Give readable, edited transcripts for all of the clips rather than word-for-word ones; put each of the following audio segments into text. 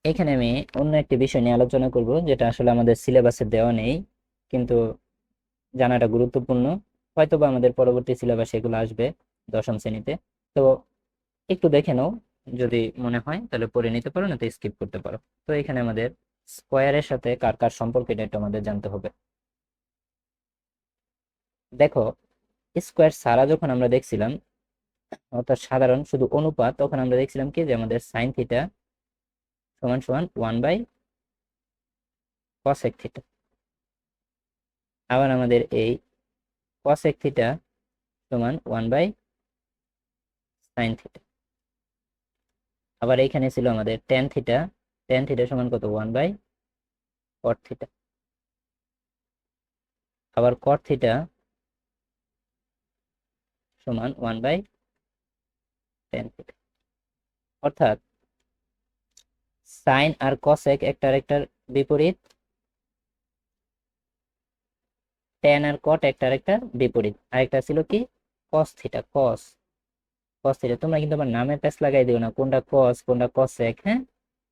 এখানে আমি অন্য একটি বিষয় নিয়ে আলোচনা করব, যেটা আসলে আমাদের সিলেবাসে দেওয়া নেই, কিন্তু জানাটা গুরুত্বপূর্ণ। হয়তোবা আমাদের পরবর্তী সিলেবাসে এগুলো আসবে, দশম শ্রেণীতে। তো একটু দেখে নাও, যদি মনে হয় তাহলে পড়ে নিতে পারো, না তো স্কিপ করতে পারো। তো এখানে আমাদের স্কোয়ারের সাথে কার কার সম্পর্ক, এটা একটু আমাদের জানতে হবে। দেখো, স্কোয়ার ছাড়া যখন আমরা দেখছিলাম, অর্থাৎ সাধারণ শুধু অনুপাত, তখন আমরা দেখছিলাম কি যে আমাদের সাইন থিটা সমান সমান 1/cosec থিটা। আবার আমাদের এই cosec থিটা সমান 1/sin থিটা। আবার এইখানে ছিল আমাদের টেন থিটা সমান কত, 1/cot থিটা। আবার cot থিটা সমান 1/tan থিটা। অর্থাৎ সাইন আর কসেক একটা আরেকটার বিপরীত, ট্যান আর কট একটা আরেকটার বিপরীত। আরেকটা ছিল কি, কস থিটা। কস থিটা তোমরা কিন্তু আবার নামের প্যাচ লাগাই দিও না, কোনটা কস কোনটা কসেক। হ্যাঁ,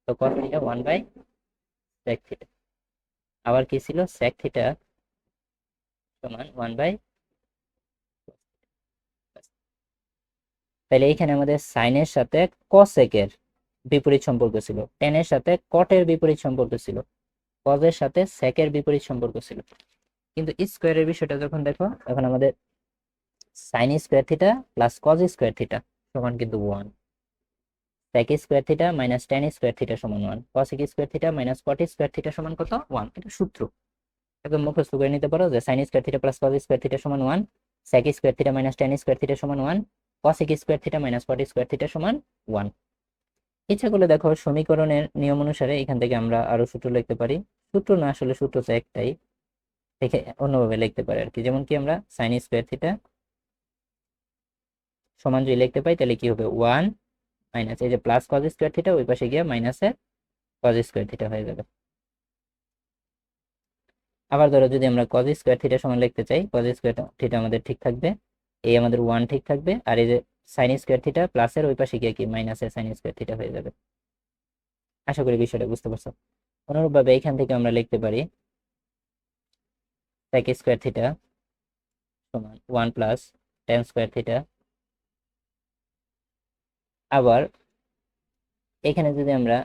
তো কস থিটা 1/sec থিটা। আবার কি ছিল, sec থিটা সমান 1/, তাহলে এইখানে আমাদের সাইনের সাথে কসেকের বিপরীত সম্পর্ক ছিল, টেনের সাথে কটের বিপরীত সম্পর্ক ছিল, কজের সাথে সেকের বিপরীত সম্পর্ক ছিল। কিন্তু স্কোয়ারের বিষয়টা যখন দেখো, এখন আমাদের sine square theta plus cos square theta সমান কিন্তু 1, sec square theta minus tan square theta সমান 1, cosec square theta minus cot square theta সমান কত, 1। এটা সূত্র একদম মুখস্থ করে নিতে পারো, যে sine square theta plus cos square theta সমান 1, sec square theta minus tan square theta সমান 1, cosec square theta minus cot square theta সমান 1। ইচ্ছা করলে দেখো সমীকরণের নিয়ম অনুসারে এখান থেকে আমরা আরো সূত্র লিখতে পারি। সূত্র না, আসলে সূত্র তো একটাই, দেখে অন্যভাবে লিখতে পারি আর কি। যেমন কি আমরা সাইন স্কোয়ার থিটা সমান যদি লিখতে পাই, তাহলে কি হবে, 1 মাইনাস এই যে প্লাস কজ স্কোয়ার থিটা, ওই পাশে গিয়ে মাইনাসের কজ স্কোয়ার থিটা হয়ে যাবে। আবার ধরো যদি আমরা কজ স্কোয়ার থিটা সমান লিখতে চাই, কজ স্কোয়ার থিটা আমাদের ঠিক থাকবে, এই আমাদের 1 ঠিক থাকবে, আর এই যে সাইন স্কোয়ার থিটা প্লাসের ওই পাশে গিয়ে কি মাইনাসের সাইন স্কোয়ার থিটা হয়ে যাবে। আশা করি বিষয়টা বুঝতে পারছো। অনুরূপভাবে এখান থেকে আমরা লিখতে পারি sec স্কোয়ার থিটা সমান 1 প্লাস টেন স্কোয়ার থিটা। আবার এখানে যদি আমরা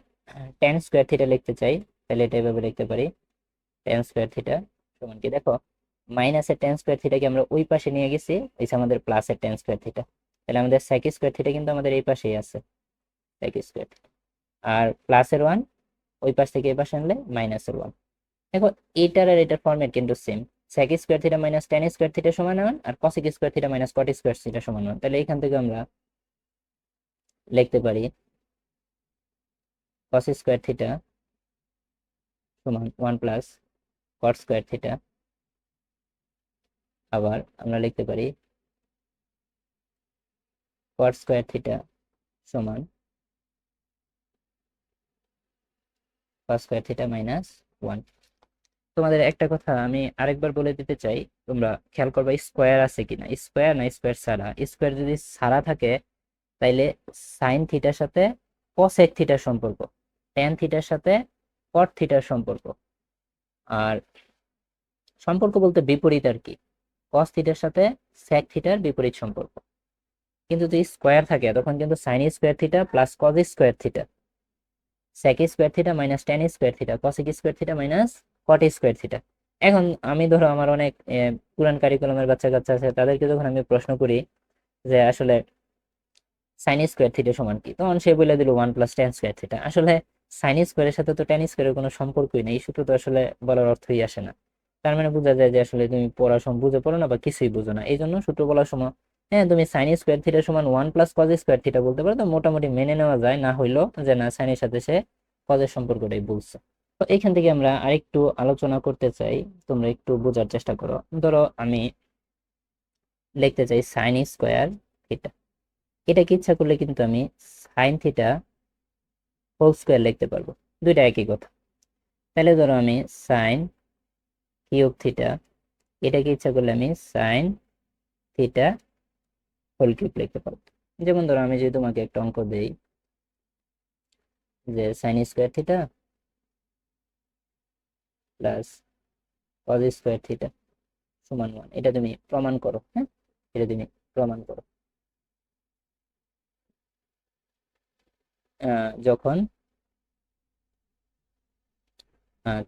টেন স্কোয়ার থিটা লিখতে চাই, তাহলে এটা এভাবে লিখতে পারি, টেন স্কোয়ার থিটা সমান কি, দেখো মাইনাসের টেন স্কোয়ার থিটাকে আমরা ওই পাশে নিয়ে গেছি, এই যে আমাদের প্লাসের টেন স্কোয়ার থিটা, তাহলে আমাদের সেক স্কোয়ার থিটা কিন্তু আমাদের এই পাশেই আছে, সেক স্কোয়ার। আর প্লাসের 1 ওই পাশ থেকে এই পাশে আনলে -1। দেখো এটার আর এটার ফরম্যাট কিন্তু same, sec square theta minus tan square theta সমান 1, আর cosec square theta minus cot square theta সমান 1। তাহলে এখান থেকে আমরা লিখতে পারি কস স্কোয়ার থিটা সমান 1 প্লাস কট স্কোয়ার থিটা। আবার আমরা লিখতে পারি কট স্কোয়ার থিটা সমান কস স্কোয়ার থিটা -1। তোমাদের একটা কথা আমি আরেকবার বলে দিতে চাই, তোমরা খেয়াল করবা স্কোয়ার আছে কিনা, স্কোয়ার না স্কোয়ার ছাড়া। স্কোয়ার যদি ছাড়া থাকে, তাইলে সাইন থিটার সাথে কসেক থিটার সম্পর্ক, ট্যান থিটার সাথে কট থিটার সম্পর্ক, আর সম্পর্ক বলতে বিপরীত আর কি, কস থিটার সাথে সেক থিটার বিপরীত সম্পর্ক। কিন্তু যদি স্কোয়ার থাকে, তখন কিন্তু sine square theta plus cos square theta, sec square theta minus tan square theta, cosec square theta minus cot square theta. এখন আমি ধরো আমার অনেক পুরান কারিকুলামের বাচ্চা কাচ্চা আছে, তাদেরকে যখন আমি প্রশ্ন করি যে আসলে সাইন স্কোয়ার থিটা সমান কি, তখন সে বলে দিল 1 প্লাস টেন স্কোয়ার থিটা। আসলে সাইন স্কোয়ারের সাথে তো টেন স্কোয়ারের কোনো সম্পর্কই নেই, এই সূত্র তো আসলে বলার অর্থই আসে না। তার মানে বোঝা যায় যে আসলে তুমি পড়ার সময় বুঝে পড়ো না, বা কিছুই বুঝো না। এই জন্য সূত্র বলার সময় হ্যাঁ তুমি সাইন স্কোয়ার থিটা সমান 1 প্লাস কজ স্কোয়ার থিটা বলতে পারো, তো মোটামুটি মেনে নেওয়া যায়, না হইলো যে না সাইনের সাথে সে কজের সম্পর্কটাই বলছে। তো এখান থেকে আমরা আরেকটু আলোচনা করতে চাই, তোমরা একটু বোঝার চেষ্টা করো। ধরো আমি লিখতে চাই সাইন স্কোয়ার থিটা, এটাকে ইচ্ছা করলে কিন্তু আমি সাইন থিটা হোল স্কোয়ার লিখতে পারবো, দুইটা একই কথা। তাহলে ধরো আমি সাইন কিউব থিটা, এটাকে ইচ্ছা করলে আমি সাইন থিটা হোল কিউব লিখতে পারবো। যেমন ধরো আমি যদি তোমাকে একটা অঙ্ক দেই, যে sine square theta plus cos square theta সমান 1, এটা তুমি প্রমাণ করো। হ্যাঁ, এটা তুমি প্রমাণ করো। যখন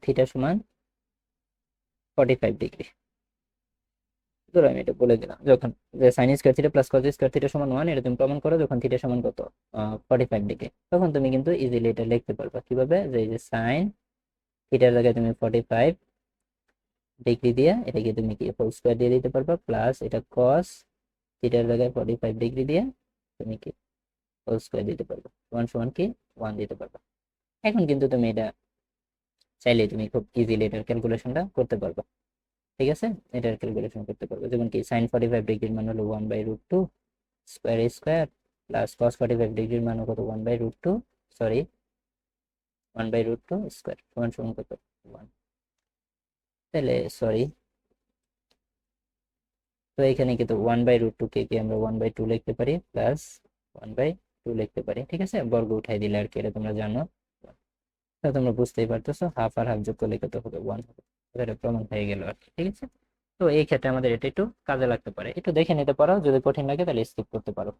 থিটা সমান 45 ডিগ্রি, ধরো আমি এটা বলে দিলাম, যখন যে sine square theta plus cos square theta সমান 1, এটা তুমি প্রমাণ করো যখন থিটা সমান কত 45 ডিগ্রি, তখন তুমি কিন্তু ইজিলি এটা লিখতে পারবা কিভাবে, যে এই যে সাইন থিটার জায়গায় তুমি 45 ডিগ্রি দিয়ে এটাকে তুমি কি হোল স্কোয়ার দিয়ে দিতে পারবা, প্লাস এটা কস থিটার জায়গায় 45 ডিগ্রি দিয়ে তুমি কি হোল স্কোয়ার দিতে পারবা, ওয়ান সমান কি 1 দিতে পারবা। এখন কিন্তু তুমি এটা চাইলে তুমি খুব ইজিলি এটার ক্যালকুলেশনটা করতে পারবা। ঠিক আছে, এটার ক্যালকুলেশন করতে পারবো, যেমন কি সাইন 45 ডিগ্রির মান হলো 1/√2 স্কোয়ার স্কোয়ার, প্লাস কস 45 ডিগ্রির মান কত 1/√2, সরি 1/√2 স্কোয়ার সমান সমান কত 1। তাহলে সরি, তো এখানে কিন্তু 1/√2 কে কি আমরা 1/2 লিখতে পারি, প্লাস 1/2 লিখতে পারি। ঠিক আছে, বর্গ উঠাই দিলে আর কি, এটা তোমরা জানো। তা তোমরা বুঝতেই পারতেছো, হাফ আর হাফ যোগ করলে কত হবে 1 হবে। এটা প্রমাণ হয়ে গেল আর কি। ঠিক আছে, তো এই ক্ষেত্রে আমাদের এটা একটু কাজে লাগতে পারে, একটু দেখে নিতে পারো, যদি কঠিন লাগে তাহলে স্কিপ করতে পারো।